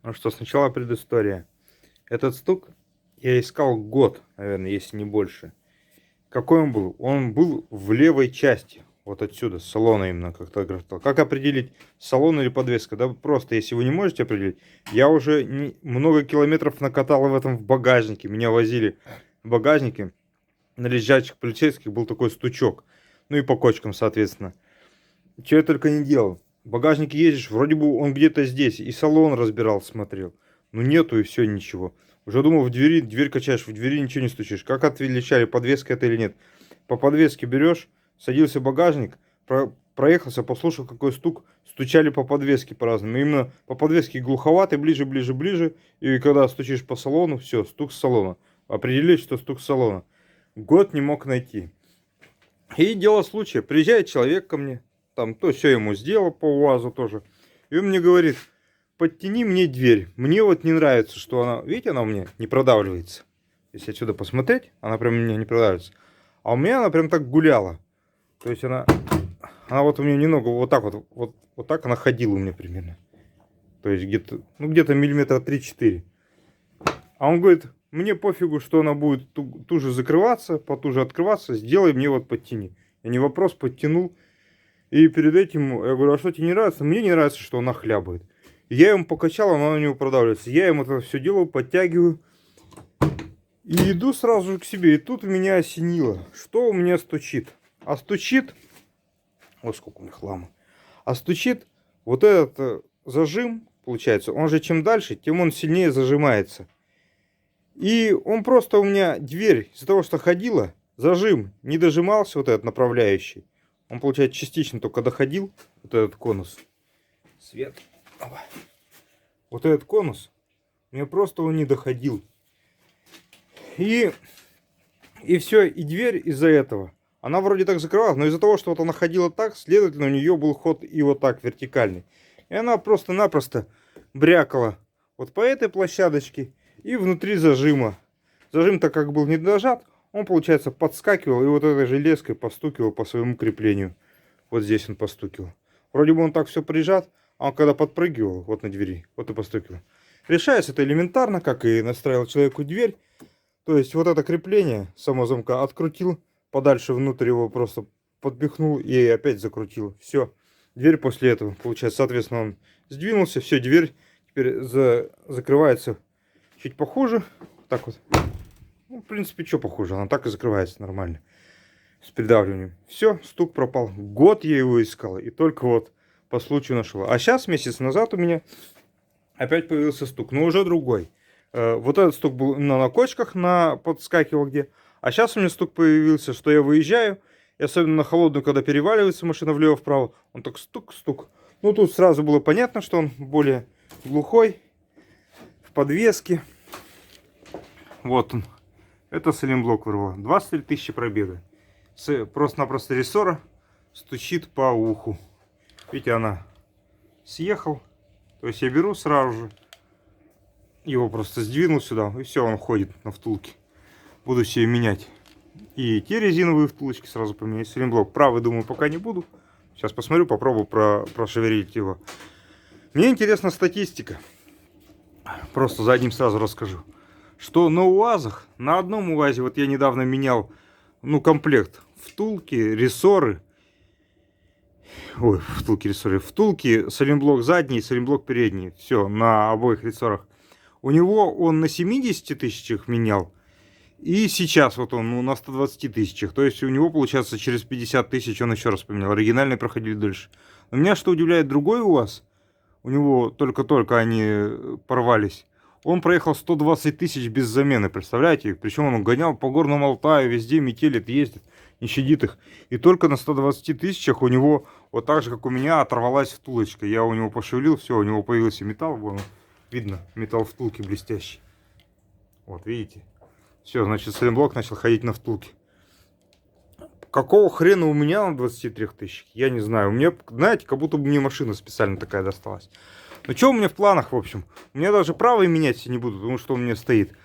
Ну что, сначала предыстория. Этот стук я искал год, наверное, если не больше. Какой он был? Он был в левой части. Вот отсюда, с салона именно, как-то графтал. Как определить, салон или подвеска? Да просто, если вы не можете определить, я уже много километров накатал в этом в багажнике. Меня возили в багажнике. На лежачих полицейских был такой стучок. Ну и по кочкам, соответственно. Чего я только не делал. В багажнике ездишь, вроде бы он где-то здесь. И салон разбирал, смотрел. Ну нету и все, ничего. Уже думал, в двери, дверь качаешь, в двери ничего не стучишь. Как отличали, подвеска это или нет. По подвеске берешь, садился в багажник, проехался, послушал, какой стук. Стучали по подвеске по-разному. Именно по подвеске глуховатый, ближе, ближе, ближе. И когда стучишь по салону, все, стук с салона. Определить, что стук с салона. Год не мог найти. И дело случая. Приезжает человек ко мне. Там то все ему сделал по УАЗу тоже. И он мне говорит, подтяни мне дверь. Мне вот не нравится, что она, видите, она у меня не продавливается. Если отсюда посмотреть, она прям у меня не продавливается. А у меня она прям так гуляла. То есть она вот у меня немного вот так вот так она ходила у меня примерно. То есть где-то, ну где-то миллиметра 3-4. А он говорит, мне пофигу, что она будет туже закрываться, потуже открываться, сделай мне вот подтяни. Я не вопрос, подтянул. И перед этим я говорю, а что тебе не нравится? Мне не нравится, что она хлябает. Я ему покачал, она на него продавливается. Я ему это все делаю, подтягиваю. И иду сразу же к себе. И тут меня осенило. Что у меня стучит? А стучит... Вот сколько у меня хлама. А стучит вот этот зажим, получается. Он же чем дальше, тем он сильнее зажимается. И он просто у меня дверь, из-за того, что ходила, зажим не дожимался, вот этот направляющий. Он, получается, частично только доходил, вот этот конус. Свет. Вот этот конус, мне просто он не доходил. И все, и дверь из-за этого. Она вроде так закрывалась, но из-за того, что вот она ходила так, следовательно, у нее был ход и вот так, вертикальный. И она просто-напросто брякала вот по этой площадочке и внутри зажима. Зажим-то как был не дожат, он, получается, подскакивал и вот этой железкой постукивал по своему креплению. Вот здесь он постукивал. Вроде бы он так все прижат, а он когда подпрыгивал вот на двери, вот и постукивал. Решается это элементарно, как и настраивал человеку дверь. То есть вот это крепление само замка открутил, подальше внутрь его просто подпихнул и опять закрутил. Все. Дверь после этого, получается, соответственно, он сдвинулся, все, дверь теперь закрывается чуть похуже. Так вот. Ну, в принципе, что похуже, она так и закрывается нормально. С придавливанием. Все, стук пропал. Год я его искал, и только вот по случаю нашел. А сейчас, месяц назад у меня опять появился стук, но уже другой. Вот этот стук был на кочках, подскакивал где. А сейчас у меня стук появился, что я выезжаю. И особенно на холодную, когда переваливается машина влево-вправо, он так стук-стук. Ну, тут сразу было понятно, что он более глухой, в подвеске. Вот он. Это сайлентблок вырвало. 23 тысячи пробега. Просто-напросто рессора стучит по уху. Видите, она съехал. То есть я беру сразу же. Его просто сдвинул сюда. И все, он ходит на втулке. Буду себе менять. И те резиновые втулочки сразу поменять. Сайлентблок правый, думаю, пока не буду. Сейчас посмотрю, попробую прошевелить его. Мне интересна статистика. Просто за одним сразу расскажу. Что на УАЗах, на одном УАЗе, вот я недавно менял, ну, комплект. Втулки, рессоры. Ой, втулки, рессоры. Втулки, сайлентблок задний, сайлентблок передний. Все, на обоих рессорах. У него он на 70 тысячах менял. И сейчас вот он, ну, на 120 тысячах. То есть у него, получается, через 50 тысяч он еще раз поменял. Оригинальные проходили дольше. Но меня что удивляет, другой УАЗ. У него только-только они порвались. Он проехал 120 тысяч без замены, представляете? Причем он гонял по горному Алтаю, везде метелит, ездит, не щадит их. И только на 120 тысячах у него, вот так же, как у меня, оторвалась втулочка. Я у него пошевелил, все, у него появился металл. Вон, видно, металл втулки блестящий. Вот, видите? Все, значит, сайлентблок начал ходить на втулке. Какого хрена у меня на 23 тысячах? Я не знаю. У меня, знаете, как будто бы мне машина специально такая досталась. Ну, что у меня в планах, в общем? У меня даже правый менять не буду, потому что он у меня стоит.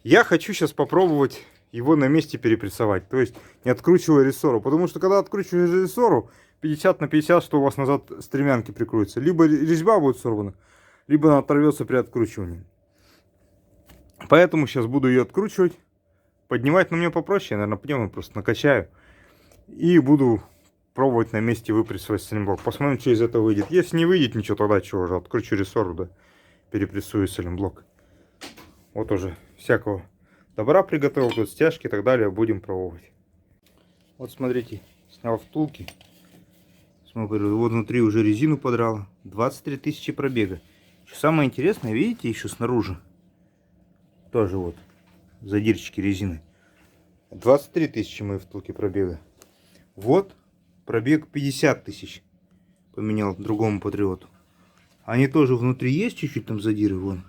Я хочу сейчас попробовать его на месте перепрессовать. То есть, не откручивая рессору. Потому что, когда откручиваешь рессору, 50 на 50, что у вас назад стремянки прикроются. Либо резьба будет сорвана, либо она оторвется при откручивании. Поэтому сейчас буду ее откручивать, поднимать, но мне попроще, я, наверное, пневмой просто накачаю. И буду пробовать на месте выпрессовать сайлентблок. Посмотрим, что из этого выйдет. Если не выйдет ничего, тогда чего же, откручу рессор, да, перепрессую сайлентблок. Вот уже всякого добра приготовил, тут стяжки и так далее, будем пробовать. Вот смотрите, снял втулки. Смотрю, вот внутри уже резину подрала. 23 тысячи пробега. Самое интересное, видите, еще снаружи. Тоже вот задирчики резины. 23 тысячи мои втулки пробега. Вот пробег 50 тысяч. Поменял другому патриоту. Они тоже внутри есть чуть-чуть там задиры, вон.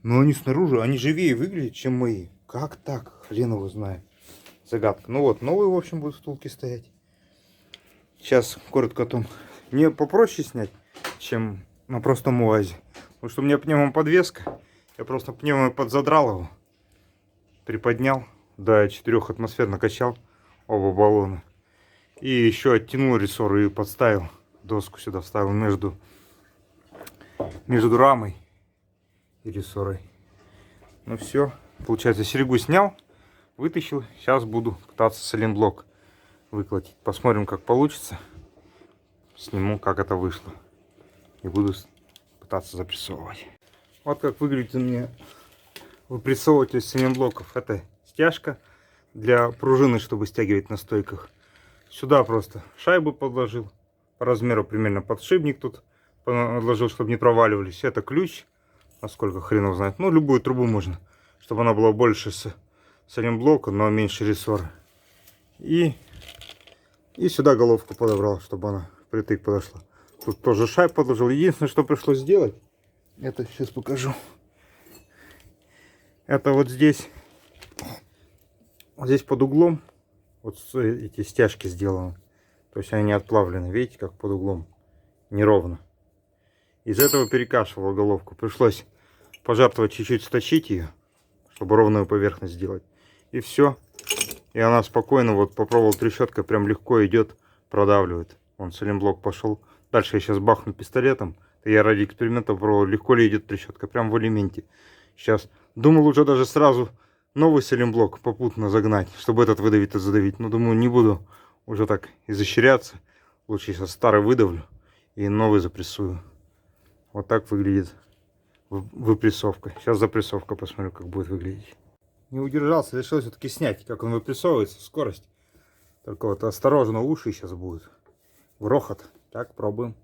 Но они снаружи, они живее выглядят, чем мои. Как так? Хрен его знает. Загадка. Ну вот, новые, в общем, будут втулки стоять. Сейчас коротко о том. Мне попроще снять, чем на простом УАЗе. Потому что у меня пневмоподвеска. Я просто пневмой подзадрал его. Приподнял. До 4 атмосфер накачал оба баллона. И еще оттянул рессор и подставил. Доску сюда вставил между рамой и рессорой. Ну все. Получается, серьгу снял, вытащил. Сейчас буду пытаться сайлентблок выколотить. Посмотрим, как получится. Сниму, как это вышло. И буду пытаться запрессовывать. Вот как выглядит у меня выпрессовыватель сайлентблоков. Это стяжка для пружины, чтобы стягивать на стойках. Сюда просто шайбу подложил. По размеру примерно подшипник тут подложил, чтобы не проваливались. Это ключ. Насколько хренов знает. Ну, любую трубу можно. Чтобы она была больше сайлентблока, но меньше рессора. И сюда головку подобрал, чтобы она впритык подошла. Тут тоже шайб подложил. Единственное, что пришлось сделать, это сейчас покажу. Это вот здесь под углом вот эти стяжки сделаны. То есть они не отплавлены. Видите, как под углом неровно. Из этого перекашивал головку. Пришлось пожертвовать чуть-чуть, сточить ее, чтобы ровную поверхность сделать. И все. И она спокойно, вот попробовал трещоткой, прям легко идет, продавливает. Вон сайлентблок пошел. Дальше я сейчас бахну пистолетом. Я ради эксперимента попробовал, легко ли идет трещотка, прям в элементе. Сейчас думал уже даже сразу новый сайлентблок попутно загнать, чтобы этот выдавить и задавить. Но думаю, не буду уже так изощряться. Лучше сейчас старый выдавлю и новый запрессую. Вот так выглядит выпрессовка. Сейчас запрессовка, посмотрю, как будет выглядеть. Не удержался, решил все-таки снять, как он выпрессовывается, скорость. Только вот осторожно, уши сейчас будут. Грохот. Так, пробуем.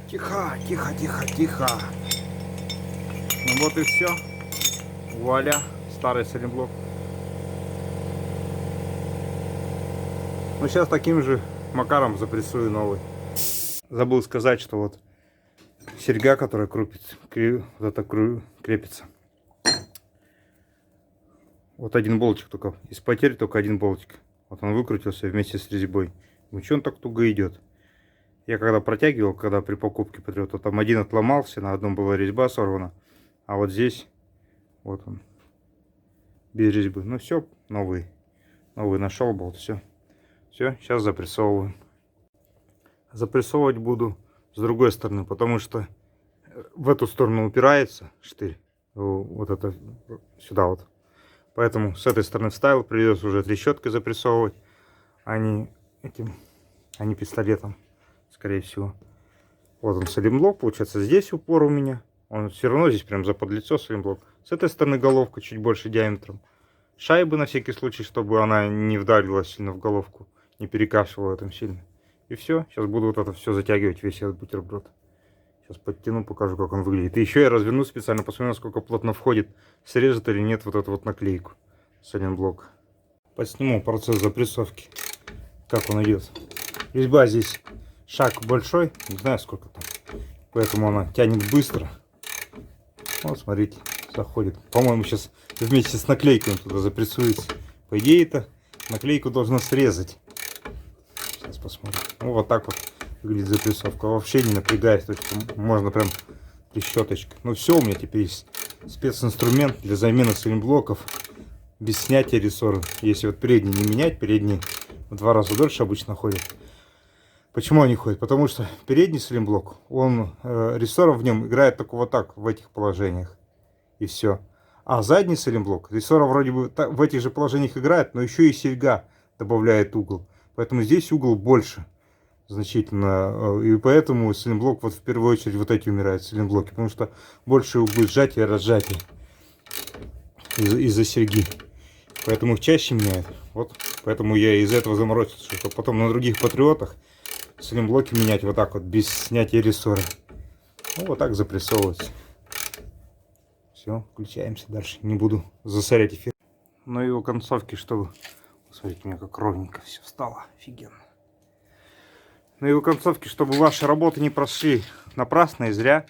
Тихо, тихо, тихо, тихо. Ну вот и все. Вуаля, старый сайлентблок. Ну сейчас таким же макаром запрессую новый. Забыл сказать, что вот серьга, которая крепится. Вот один болтик только. Из потерь только один болтик. Вот он выкрутился вместе с резьбой. Ну что он так туго идет? Я когда протягивал, когда при покупке Патриота, там один отломался, на одном была резьба сорвана. А вот здесь, вот он, без резьбы. Ну все, новый нашел болт, все. Все, сейчас запрессовываем. Запрессовывать буду с другой стороны, потому что в эту сторону упирается штырь. Вот это, сюда вот. Поэтому с этой стороны вставил, придется уже трещоткой запрессовывать, а не пистолетом. Скорее всего. Вот он сайлентблок, получается, здесь упор у меня. Он все равно здесь прям заподлицо сайлентблок. С этой стороны головка чуть больше диаметром. Шайбы на всякий случай, чтобы она не вдарилась сильно в головку, не перекашивала там сильно. И все. Сейчас буду вот это все затягивать, весь этот бутерброд. Сейчас подтяну, покажу, как он выглядит. И еще я разверну специально, посмотрю, насколько плотно входит, срежет или нет вот эту вот наклейку сайлентблок. Подсниму процесс запрессовки, как он идет. Резьба здесь шаг большой, не знаю сколько там, поэтому она тянет быстро. Вот смотрите, заходит. По-моему, сейчас вместе с наклейкой он туда запрессуется. По идее, это наклейку должно срезать. Сейчас посмотрим. Ну, вот так вот выглядит запрессовка. Вообще не напрягаясь. То есть можно прям щеточкой. Ну все, у меня теперь есть специнструмент для замены сайлентблоков без снятия рессора. Если вот передний не менять, передний в 2 раза дольше обычно ходит. Почему они ходят? Потому что передний сайлентблок, он рессором в нем играет только вот так, в этих положениях. И все. А задний сайлентблок, рессора вроде бы в этих же положениях играет, но еще и серьга добавляет угол. Поэтому здесь угол больше значительно. И поэтому сайлентблок вот в первую очередь вот эти умирают сайлентблоки. Потому что больше углы сжатия и разжатия из-за серьги. Поэтому их чаще меняют. Вот. Поэтому я из-за этого заморочился, чтобы потом на других патриотах сайлентблоки менять вот так вот, без снятия рессора. Ну, вот так запрессовывается. Все, включаемся дальше. Не буду засорять эфир. Ну и у концовки, чтобы... Смотрите, у меня как ровненько все встало. Офигенно. Ну и у концовки, чтобы ваши работы не прошли напрасно и зря.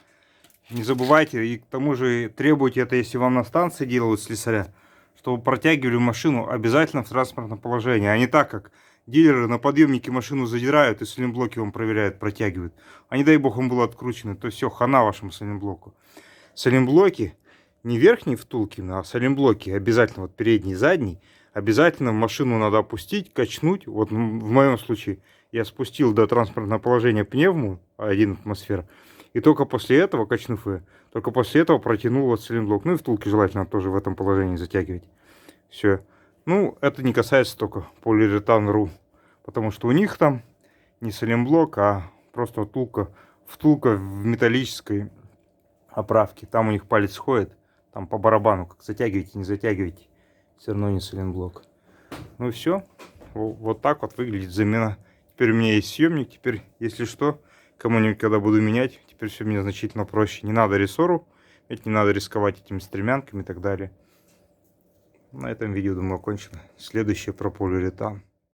Не забывайте, и к тому же требуйте это, если вам на станции делают слесаря, чтобы протягивали машину обязательно в транспортном положении, а не так, как дилеры на подъемнике машину задирают и сайлентблоки вам проверяют, протягивают. А не дай бог он был откручен, то все, хана вашему сайлентблоку. Сайлентблоки, не верхние втулки, а сайлентблоки обязательно, вот передний и задний, обязательно в машину надо опустить, качнуть. Вот в моем случае я спустил до транспортного положения пневму 1 атмосфера. И только после этого, качнув ее, только после этого протянул вот сайлентблок. Ну и втулки желательно тоже в этом положении затягивать. Все. Ну, это не касается только Polyurethan.ru. Потому что у них там не сайлентблок, а просто втулка в металлической оправке. Там у них палец ходит. Там по барабану, как затягиваете, не затягиваете. Все равно не сайлентблок. Ну все. Вот так вот выглядит замена. Теперь у меня есть съемник. Теперь, если что, кому-нибудь когда буду менять, теперь все мне значительно проще. Не надо рессору, ведь не надо рисковать этими стремянками и так далее. На этом видео, думаю, окончено. Следующее про полиуретан.